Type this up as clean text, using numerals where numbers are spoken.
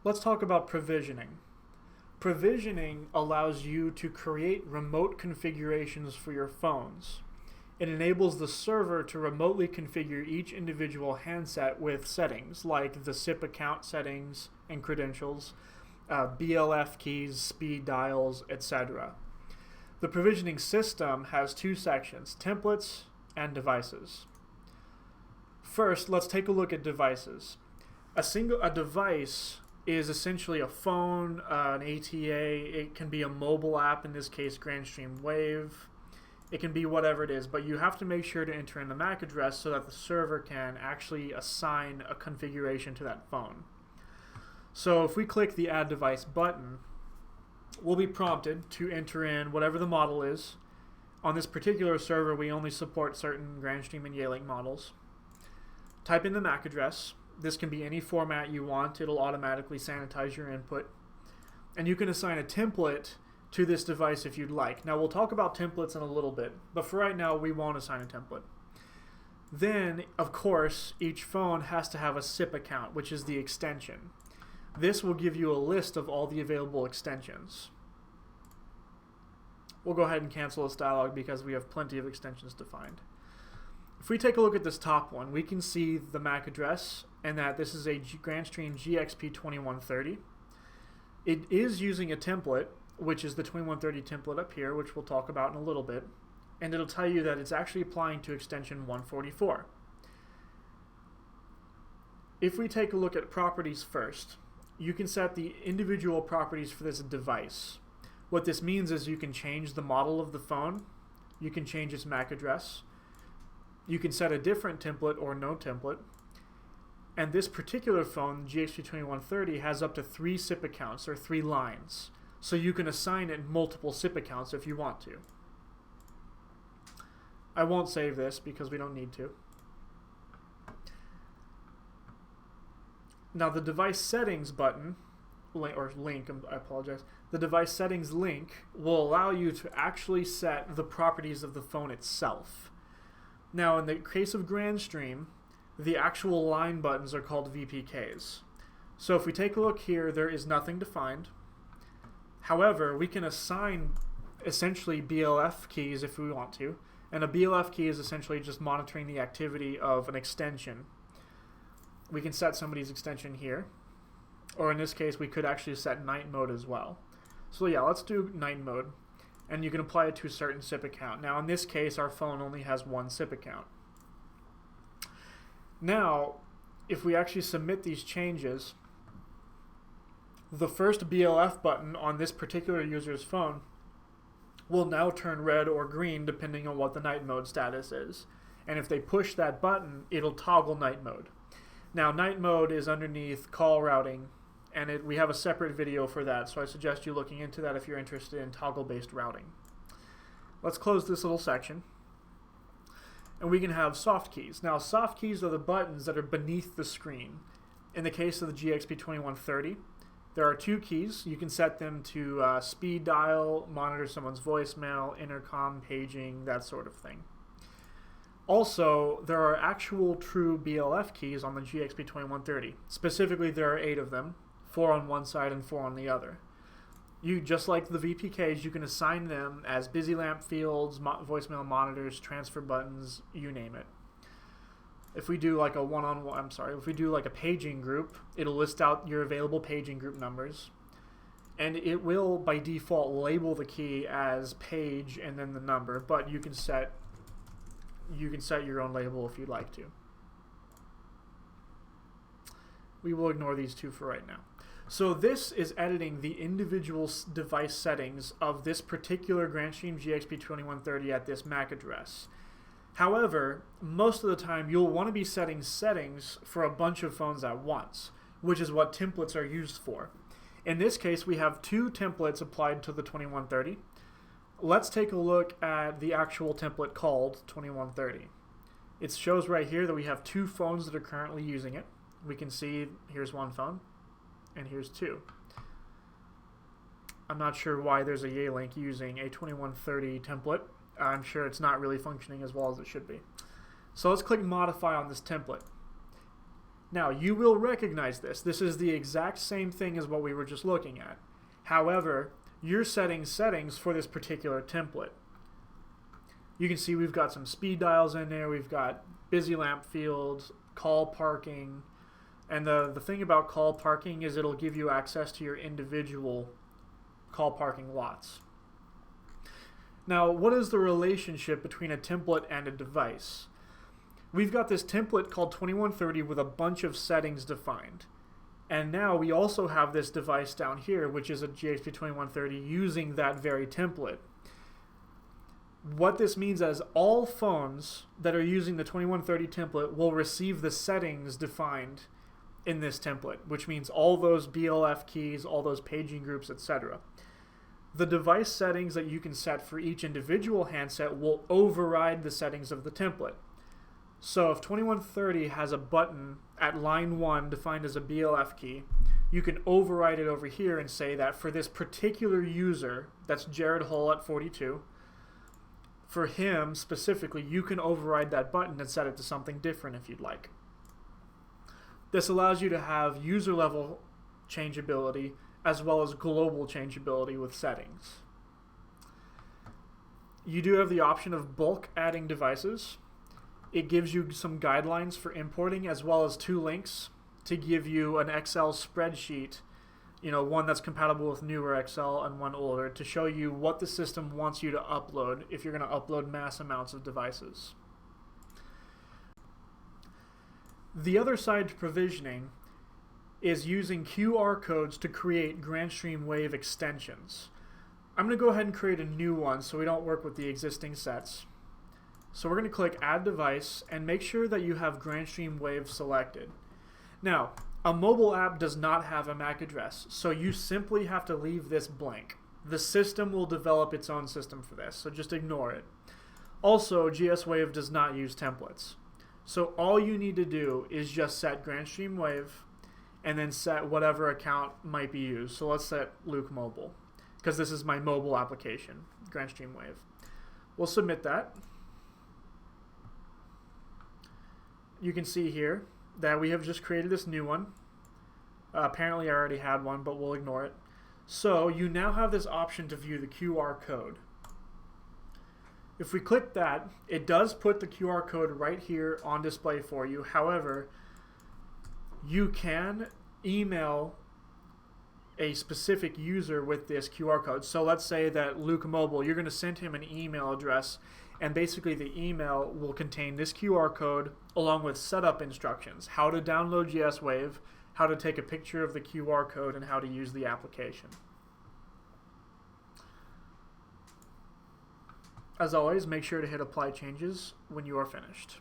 let's talk about provisioning. Provisioning allows you to create remote configurations for your phones. It enables the server to remotely configure each individual handset with settings like the SIP account settings and credentials, BLF keys, speed dials, etc. The provisioning system has two sections, templates and devices. First, let's take a look at devices. A device is essentially a phone, an ATA. It can be a mobile app, in this case GrandStream Wave. It can be whatever it is, but you have to make sure to enter in the MAC address so that the server can actually assign a configuration to that phone. So if we click the Add Device button, we'll be prompted to enter in whatever the model is. On this particular server, we only support certain GrandStream and Yealink models. Type in the MAC address. This can be any format you want. It'll automatically sanitize your input. And you can assign a template to this device if you'd like. Now we'll talk about templates in a little bit, but for right now we won't assign a template. Then, of course, each phone has to have a SIP account, which is the extension. This will give you a list of all the available extensions. We'll go ahead and cancel this dialog because we have plenty of extensions defined. If we take a look at this top one, we can see the MAC address and that this is a GrandStream GXP2130. It is using a template, which is the 2130 template up here, which we'll talk about in a little bit, and it'll tell you that it's actually applying to extension 144. If we take a look at properties first, you can set the individual properties for this device. What this means is you can change the model of the phone, you can change its MAC address, you can set a different template or no template, and this particular phone, GXP2130, has up to 3 SIP accounts or 3 lines. So you can assign it multiple SIP accounts if you want to. I won't save this because we don't need to. Now the device settings button, or link, I apologize. The device settings link will allow you to actually set the properties of the phone itself. Now in the case of GrandStream, the actual line buttons are called VPKs. So if we take a look here, there is nothing defined. However, we can assign essentially BLF keys if we want to, and a BLF key is essentially just monitoring the activity of an extension. We can set somebody's extension here, or in this case we could actually set night mode as well. So yeah, let's do night mode, and you can apply it to a certain SIP account. Now in this case our phone only has 1 SIP account. Now if we actually submit these changes, the first BLF button on this particular user's phone will now turn red or green depending on what the night mode status is. And if they push that button, it'll toggle night mode. Now night mode is underneath call routing, and we have a separate video for that, so I suggest you looking into that if you're interested in toggle-based routing. Let's close this little section. And we can have soft keys. Now soft keys are the buttons that are beneath the screen. In the case of the GXP2130, there are 2 keys. You can set them to speed dial, monitor someone's voicemail, intercom, paging, that sort of thing. Also, there are actual true BLF keys on the GXP2130. Specifically, there are 8 of them, 4 on one side and 4 on the other. Just like the VPKs, you can assign them as busy lamp fields, voicemail monitors, transfer buttons, you name it. If we do like a if we do like a paging group, it'll list out your available paging group numbers, and it will by default label the key as page and then the number, but you can set your own label if you'd like to. We will ignore these 2 for right now. So this is editing the individual device settings of this particular GrandStream GXP2130 at this MAC address. However, most of the time you'll want to be setting settings for a bunch of phones at once, which is what templates are used for. In this case, we have 2 templates applied to the 2130. Let's take a look at the actual template called 2130. It shows right here that we have 2 phones that are currently using it. We can see here's 1 phone, and here's 2. I'm not sure why there's a Yealink using a 2130 template. I'm sure it's not really functioning as well as it should be. So let's click Modify on this template. Now, you will recognize this. This is the exact same thing as what we were just looking at. However, you're setting settings for this particular template. You can see we've got some speed dials in there. We've got busy lamp fields, call parking. And the thing about call parking is it'll give you access to your individual call parking lots. Now, what is the relationship between a template and a device? We've got this template called 2130 with a bunch of settings defined. And now we also have this device down here, which is a GHP2130 using that very template. What this means is all phones that are using the 2130 template will receive the settings defined in this template, which means all those BLF keys, all those paging groups, etc. The device settings that you can set for each individual handset will override the settings of the template. So if 2130 has a button at line 1 defined as a BLF key, you can override it over here and say that for this particular user, that's Jared Hull at 42, for him specifically, you can override that button and set it to something different if you'd like. This allows you to have user level changeability as well as global changeability with settings. You do have the option of bulk adding devices. It gives you some guidelines for importing as well as 2 links to give you an Excel spreadsheet, one that's compatible with newer Excel and one older, to show you what the system wants you to upload if you're going to upload mass amounts of devices. The other side to provisioning is using QR codes to create GrandStream Wave extensions. I'm going to go ahead and create a new one so we don't work with the existing sets. So we're going to click Add Device and make sure that you have GrandStream Wave selected. Now, a mobile app does not have a MAC address, so you simply have to leave this blank. The system will develop its own system for this, so just ignore it. Also, GS Wave does not use templates. So all you need to do is just set GrandStream Wave and then set whatever account might be used. So let's set Luke Mobile, because this is my mobile application, GrandStream Wave. We'll submit that. You can see here that we have just created this new one. Apparently I already had one, but we'll ignore it. So you now have this option to view the QR code. If we click that, it does put the QR code right here on display for you. However, you can email a specific user with this QR code. So let's say that Luke Mobile, you're going to send him an email address, and basically the email will contain this QR code along with setup instructions, how to download GS Wave, how to take a picture of the QR code, and how to use the application. As always, make sure to hit Apply Changes when you are finished.